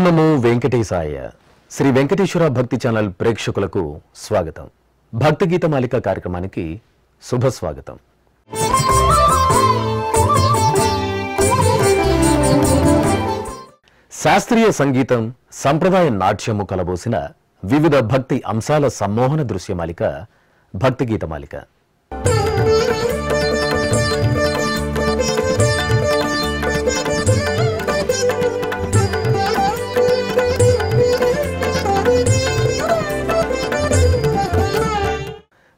నమో వెంకటేశాయ. శ్రీ వెంకటేశ్వర భక్తి ఛానల్ ప్రేక్షకులకు స్వాగతం. భక్తి గీతమాలిక కార్యక్రమానికి శుభస్వాగతం. శాస్త్రీయ సంగీతం, సంప్రదాయ నాట్యము కలబోసిన వివిధ భక్తి అంశాల సమ్మోహన దృశ్యమాలిక భక్తి గీతమాలిక.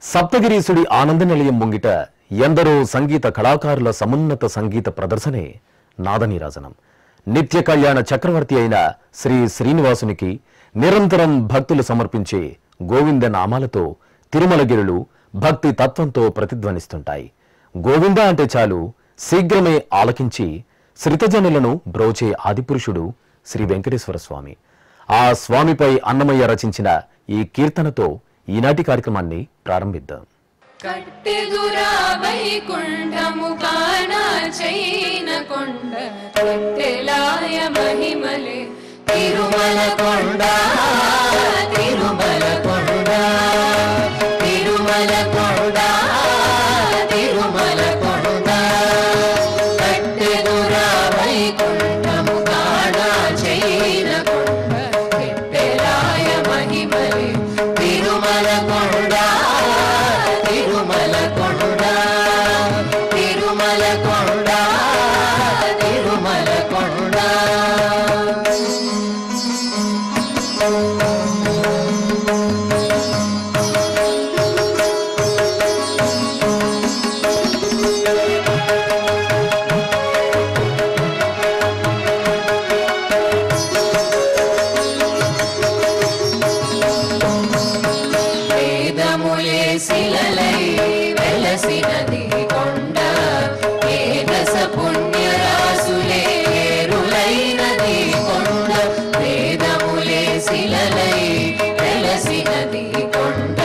సప్తగిరీసుడి ఆనంద నిలయం ముంగిట ఎందరో సంగీత కళాకారుల సమున్నత సంగీత ప్రదర్శనే నాదనీరాజనం. నిత్య కళ్యాణ చక్రవర్తి అయిన శ్రీ శ్రీనివాసునికి నిరంతరం భక్తులు సమర్పించే గోవింద నామాలతో తిరుమలగిరులు భక్తి తత్వంతో ప్రతిధ్వనిస్తుంటాయి. గోవింద అంటే చాలు శీఘ్రమే ఆలకించి శ్రితజనులను బ్రోచే ఆదిపురుషుడు శ్రీ వెంకటేశ్వర స్వామి. ఆ స్వామిపై అన్నమయ్య రచించిన ఈ కీర్తనతో ఈనాటి కార్యక్రమాన్ని ప్రారంభిద్దాం. కట్టెదురా వైకుంఠము కానా చైన కొండ కట్టెలాయ మహిమలే తిరుమల కొండ తిరుమల కొండ తిరుమల కొండ తిరుమల కొండ కట్టెదురా వైకుంఠము కానా చైన కొండ కట్టెలాయ మహిమలే తిరుమల కొండ తిరుమల కొండ తిరుమల కొండ తిరుమల కొండ. వేదములే శిలలై వెలసినది కొండ ఏదస పుణ్యరాసులే ఏరులైనది కొండ. వేదములే శిలలై వెలసినది కొండ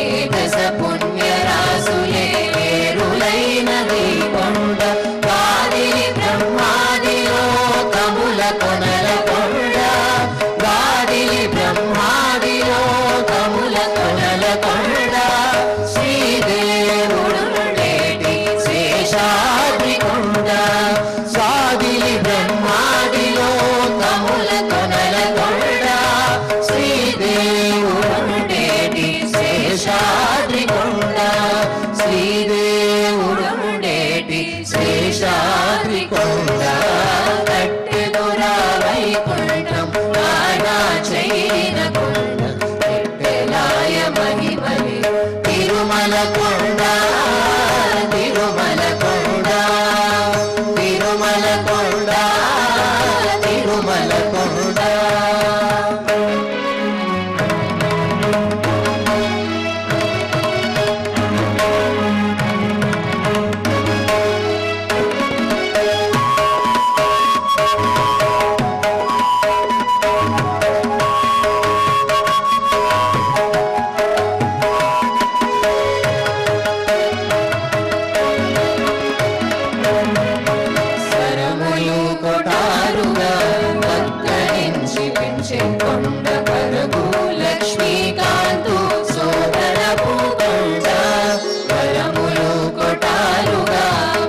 ఏదస పుణ్యరాసులే ఏరులైనది కొండ. గాదిలి బ్రహ్మాది లోకముల కొనల కొండ గాదిలి బ్రహ్మాది లోకముల కొనల కొండ. శ్రీదేవుడు నేటి శేషాద్రి కొండ సాదిలి బ్రహ్మాది లోకముల కొనల కొండ. శ్రీదేవుడు నేటి శేషాద్రి కొండ శ్రీదేవుడు నేటి శేషాద్రి కొండ. కట్టెదురా వైకుంఠం కానా చైన కొండ కట్టెలాయ మహిమలే తిరుమల కొండ తిరుమల కొండ తిరుమల కొండ తిరుమల కొండ. సరములు కొటారుగా కత్తరించి పెంచే కొండ పరగు లక్ష్మీకాంతు సోదరపు కొండ. వరములు కొటారుగా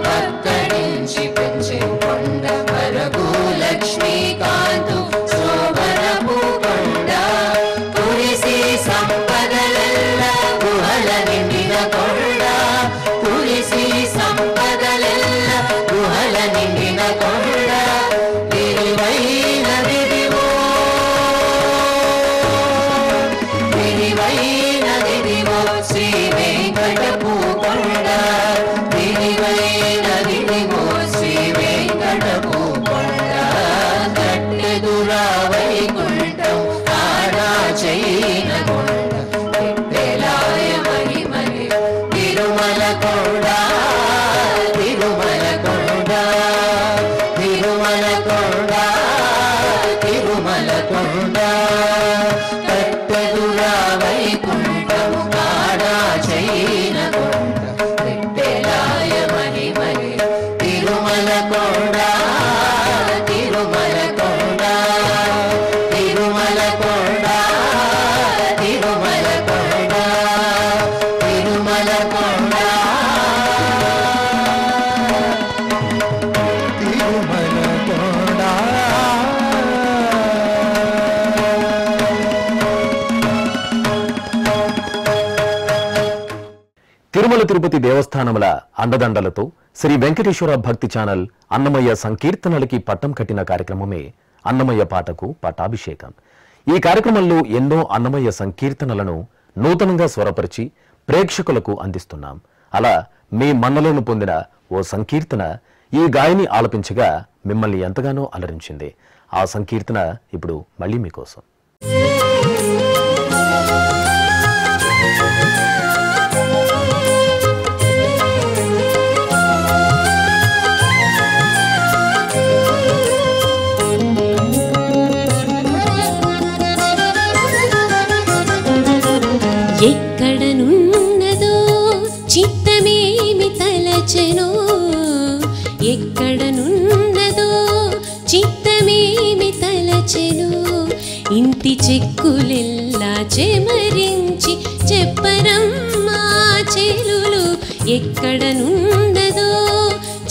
కత్తరించి పెంచే కొండ పరగు లక్ష్మీకాంతు సోదరపు కొండ. కురిసి సంపదలెల్ల గుహల నిండిన కొండ కురిసి సంపదలెల్ల గుహల నిండిన కొండ. విరివైనదిదివో విరివైనదిదివో శ్రీ వెంకటపు కొండ విరివైనదిదివో శ్రీ వెంకటపు కొండ. కట్టెదురా వైకుంఠం కానా చైన కొండ కట్టెలాయ మహిమలే తిరుమల కొండ తిరుమల కొండ తిరుమల కొండ తిరుమల కొండ. కట్టెదురా వైకుంఠం కానా చైన కొండ కట్టె తిరుమల తిరుపతి దేవస్థానముల అండదండలతో శ్రీ వెంకటేశ్వర భక్తి ఛానల్ అన్నమయ్య సంకీర్తనలకి పట్టం కట్టిన కార్యక్రమమే అన్నమయ్య పాటకు పటాభిషేకం. ఈ కార్యక్రమంలో ఎన్నో అన్నమయ్య సంకీర్తనలను నూతనంగా స్వరపరిచి ప్రేక్షకులకు అందిస్తున్నాం. అలా మీ మన్నలను పొందిన ఓ సంకీర్తన ఈ గాయని ఆలపించగా మిమ్మల్ని ఎంతగానో అలరించింది. ఆ సంకీర్తన ఇప్పుడు మళ్ళీ మీకోసం. ఎక్కడనున్నదో చిత్తమేమి తలచెనో, ఎక్కడనున్నదో చిత్తమేమి తలచెనో, ఇంటి చెక్కులెల్లా చెమరించి చెప్పరమ్మా చెలులు. ఎక్కడనున్నదో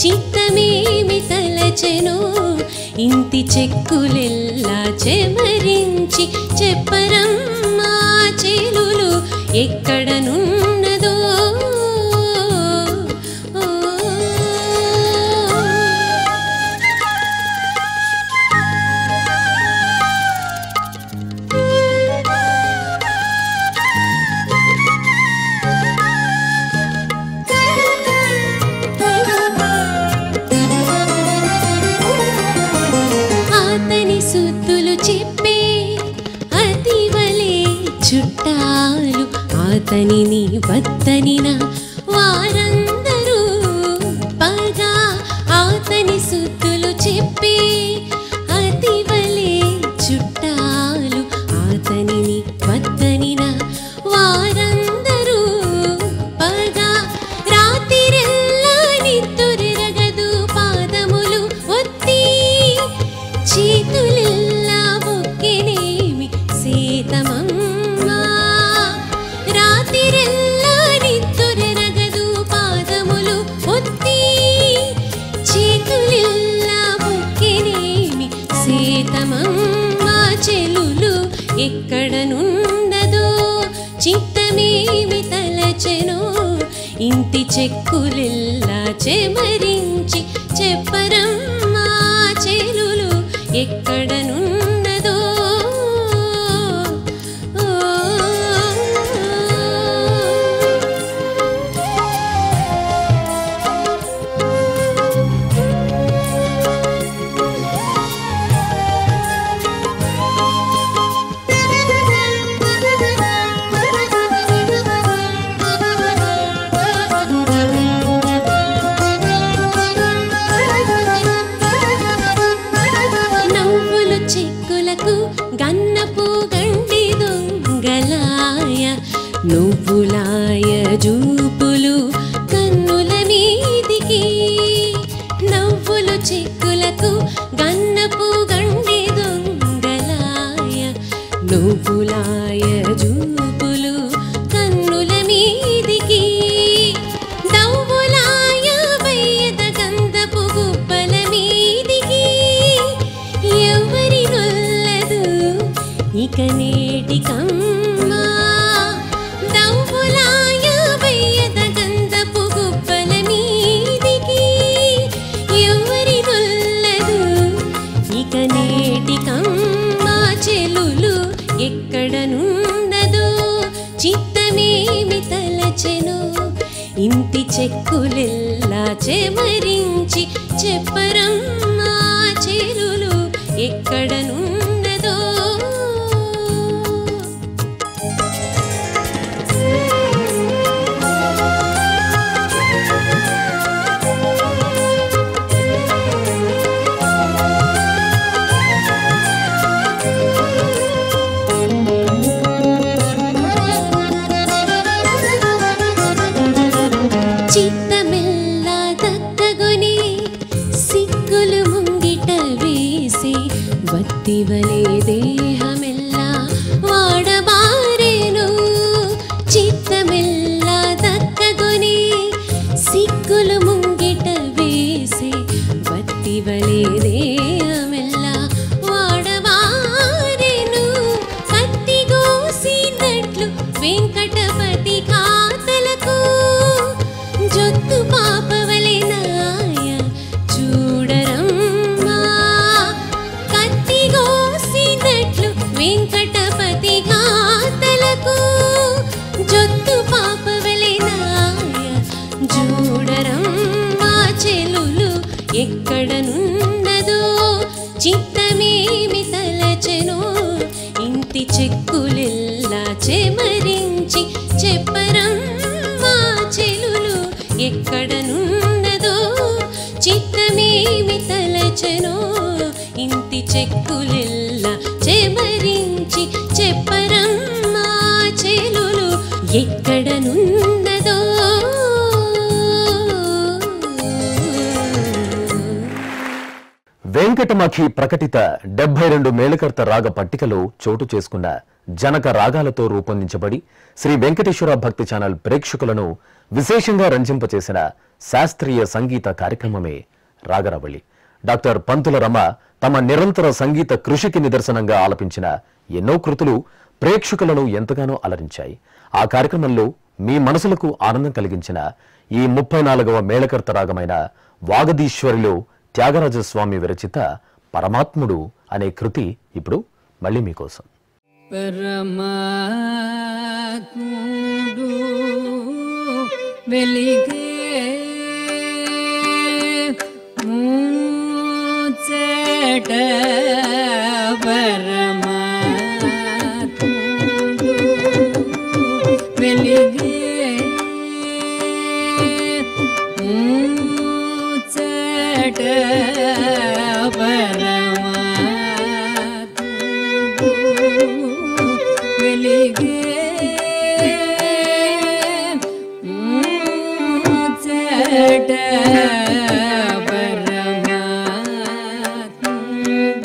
చిత్తమేమి తలచెనో, ఇంటి చెక్కులెల్లా చెమరించి చెప్పరమ్మా చెలులు. ఎక్కడనున్నదో అతని సుత్తులు చెప్పే అతివలే చుట్టాలు, అతనిని వద్దనిన వారందరూ పగా. అతని సుత్తులు చెప్పే అతివలే చుట్టాలు, అతనిని వద్దనిన వారందరూ పగా. రాత్రిరెల్లా నిద్దురెరగదు పాదములు ఒత్తి, చేతులెల్లా ఒక్కెనేమి సీతమమ్మా. రాత్రిరెల్లా నిద్దురెరగదు పాదములు ఒత్తి, చేతులెల్లా ఒక్కెనేమి సీతమమ్మా చెలులు. ఎక్కడనున్నదో చిత్తమేమి తలచెనో, ఇంటి చెక్కులెల్లా చెమరించి చెప్పరమ్మా చెలులు. ఎక్కడనున్నదో నవ్వులు చిక్కులకు గన్నపు గండి దొంగలాయ, నువ్వులాయ జూపులు కన్నుల మీదికి. నవ్వులు చిక్కులకు గన్నపు గండి దొంగలాయ, నువ్వులాయ జూపులు కన్నుల మీదికి. దవ్వులాయ వయ్యద గంధపు గుబ్బల మీదికి, ఎవరి నొల్లదు ఇక నేటికమ్మా. దవ్వులాయ వయ్యద గంధపు గుబ్బల మీదికి, ఎవరి నొల్లదు ఇక నేటికమ్మా చెలులు. ఎక్కడనున్నదో చిత్తమేమి తలచెనో, ఇంటి చెక్కులెల్లా చెమరించి చెప్పరమ్మా చెలులు. ఎక్కడనున్నదో చిత్తమెల్లా దక్కగొని సిగ్గులు ముంగిట వేసి, వత్తివలే దేహమెల్లా వాడబారెను. చిత్తమెల్లా దక్కగొని సిగ్గులు ముంగిట వేసి, వత్తివలే దేహమెల్లా వాడబారెను. కత్తిగోసినట్లు వెంకటపతి ఖాతలకు జొత్తు పాపవలెనాయ చూడరమ్మా కత్తిగోసినట్లు వెంకటపతి ఘాతలకు జొత్తు పాపవలెనాయ చూడరమ్మా చెలులు ఎక్కడనున్నదో చిత్తమేమి తలచెనో ఇంటి చెక్కులెల్లా చెమరించి చెప్పరమ్మా చెలులు ఎక్కడనున్నదో చిత్తమేమి తలచెనో ఇంటి చెక్కులెల్లా చెమరించి చెప్పరమ్మా చెలులు ఎక్కడనున్నదో. వెంకటమఖి ప్రకటిత 72 మేళకర్త రాగ పట్టికలో చోటు చేసుకున్న జనక రాగాలతో రూపొందించబడి శ్రీ వెంకటేశ్వర భక్తి ఛానల్ ప్రేక్షకులను విశేషంగా రంజింపచేసిన శాస్త్రీయ సంగీత కార్యక్రమమే రాగరవళి. డాక్టర్ పంతుల రమ తమ నిరంతర సంగీత కృషికి నిదర్శనంగా ఆలపించిన ఎన్నో కృతులు ప్రేక్షకులను ఎంతగానో అలరించాయి. ఆ కార్యక్రమంలో మీ మనసులకు ఆనందం కలిగించిన ఈ 34వ మేళకర్త రాగమైన వాగదీశ్వరిలో త్యాగరాజస్వామి విరచిత పరమాత్ముడు అనే కృతి ఇప్పుడు మళ్ళీ మీకోసం. పరమాత్ముడు వెలిగే మూచట పరమాత్ముడు వెలిగే మూచట పరమాత్ముడు వెలిగే మూచట పరమాత్ముడు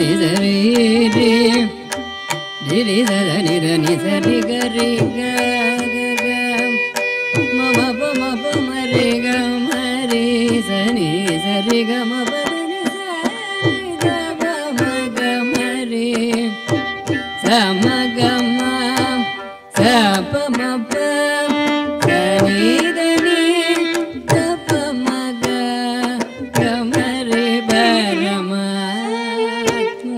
ni sari ri ri ri sa da ni sari ga ri ga ga ma pa ma re ga ma re sa ni sari ga ma pa ni sa ga ma ga ma re sa ma ga ma sa pa ma pa sa ni da ni sa pa ma ga ma re ba ra ma tu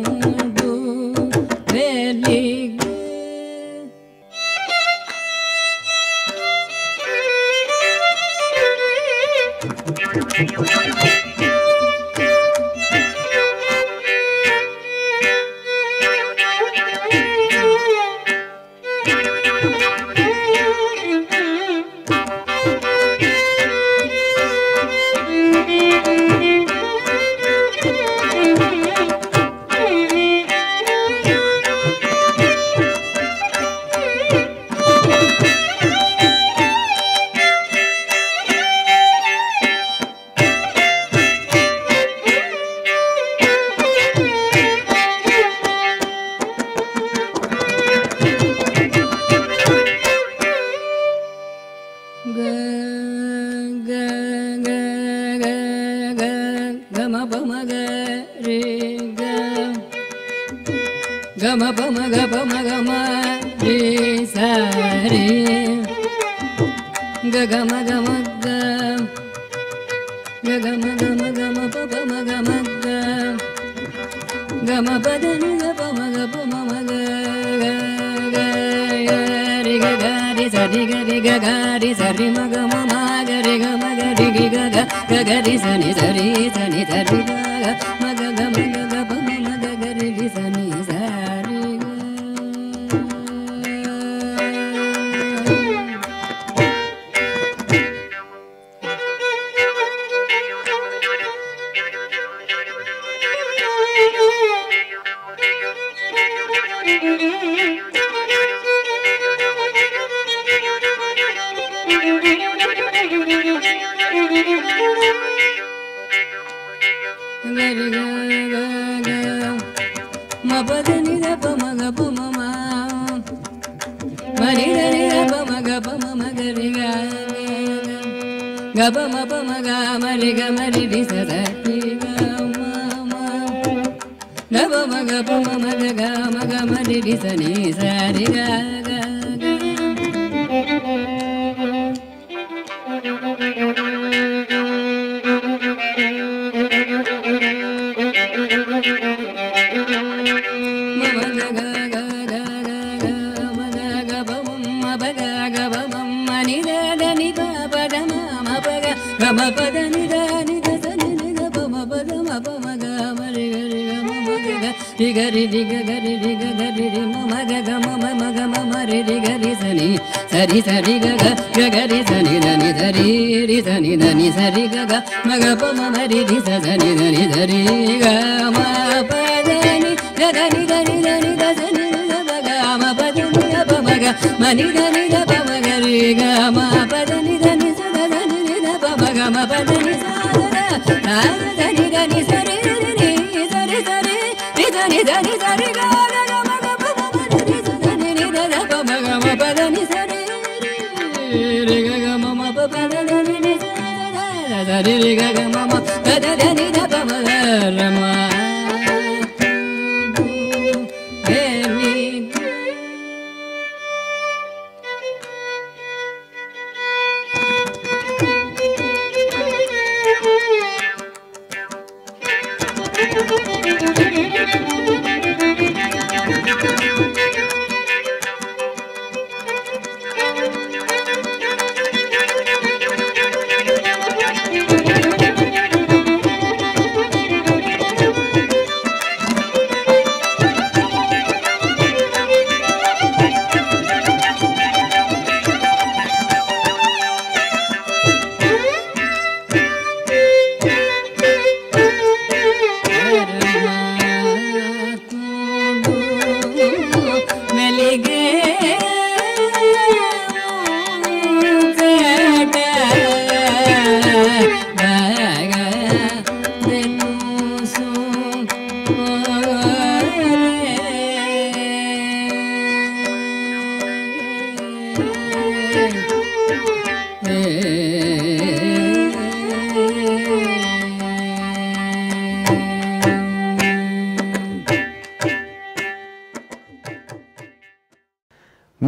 very good. Gama pa ma ga ma re sa re ga ga ma ga ga ga ma pa pa ma ga ma pa da ni ga pa ma ga ga re ga re sa re ga re sa re ma ga ga re ga ri ga ga re sa ni sa re ga ma ga pa ma ga re sa ni sa ma pa da ni da pa ma ga pa ma ma ni da ni da pa ma ga ri ga ga pa ma ri ga ma ri sa da ri ga ma ga pa ma ga ma ri sa ni sa ri ga ga ma pa da ni da sa ni da pa ma pa ga ma ri ga ri ga ri ga ma ga ma ri ga ri sa ni sa ri ga ri sa ni da ni sa ri sa ni da ni sa ri ga ma ga pa ma ri sa ni da ni sa ri ga ma pa da ni da ni sa ni da ma ga ma pa da ni da pa ma ga ma ni da pa ma ga ri ga ma pa da ni sa da ni pa ma ga ma pa da ni sa da ni sa ri sa ri sa ri sa ni da ni sa ri ga ma ga pa ma ri sa da ni da pa ma ga ma pa da ni sa ri ga ma pa pa da ni sa ri ga ma pa da ni da pa ma ra ma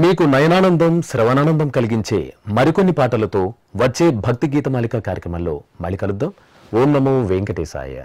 మీకు నయనానందం శ్రవణానందం కలిగించే మరికొన్ని పాటలతో వచ్చే భక్తి గీతమాలిక కార్యక్రమంలో మళ్ళీ కలుద్దాం. ఓం నమో వెంకటేశాయ.